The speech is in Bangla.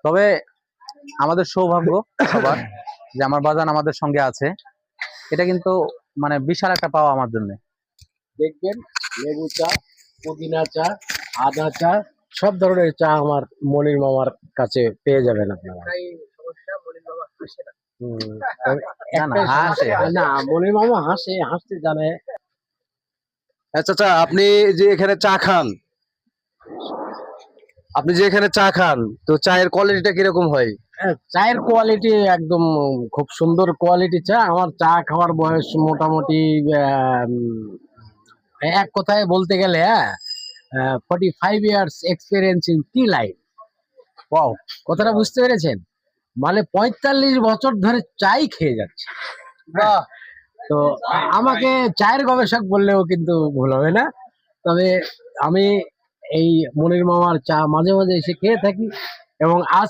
তবে আমাদের সৌভাগ্য সবার যে আমার বাজান আমাদের সঙ্গে আছে, এটা কিন্তু মানে বিশাল একটা পাওয়া আমার জন্য। দেখবেন লেবু চা, পুদিনা চা, আদা চা, সব ধরনের চা আমার মনির মামার কাছে পেয়ে যাবেন আপনারা। তবে না না একটাই হাসে সমস্যা, না মনির মামা হাসতে জানে। আচ্ছা আচ্ছা, আপনি যে এখানে চা খান, তো চায়ের কোয়ালিটিটা কিরকম হয়? চায়ের কোয়ালিটি একদম খুব সুন্দর কোয়ালিটি চা। আমার চা খাওয়ার বয়স মোটামুটি এক কথায় বলতে গেলে 45 years experience in T life. Wow, কথাটা বুঝতে পেরেছেন? মানে 45 বছর ধরে চাই খেয়ে যাচ্ছে। তো আমাকে চায়ের গবেষক বললেও কিন্তু ভুল হবে না। তবে আমি এই মনির মামার চা মাঝে মাঝে এসে খেয়ে থাকি, এবং আজ